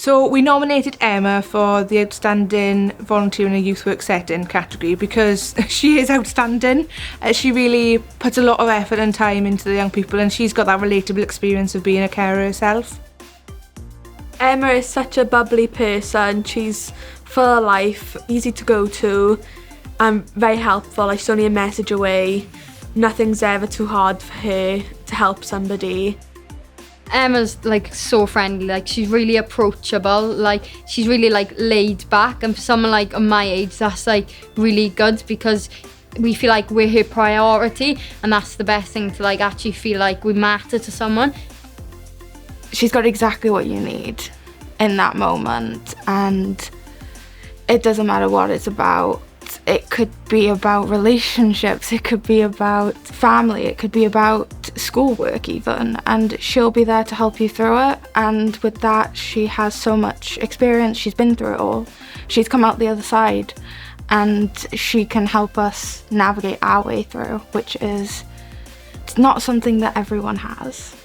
So we nominated Emma for the Outstanding Volunteer in a Youth Work Setting category because she is outstanding. She really puts a lot of effort and time into the young people, and she's got that relatable experience of being a carer herself. Emma is such a bubbly person. She's full of life, easy to go to, and very helpful. Like, she's only a message away. Nothing's ever too hard for her to help somebody. Emma's like so friendly, like she's really approachable, like she's really like laid back, and for someone like my age that's like really good because we feel like we're her priority, and that's the best thing, to like actually feel like we matter to someone. She's got exactly what you need in that moment, and it doesn't matter what it's about. It could be about relationships, it could be about family, it could be about schoolwork even, and she'll be there to help you through it. And with that, she has so much experience, she's been through it all. She's come out the other side, and she can help us navigate our way through, which is, it's not something that everyone has.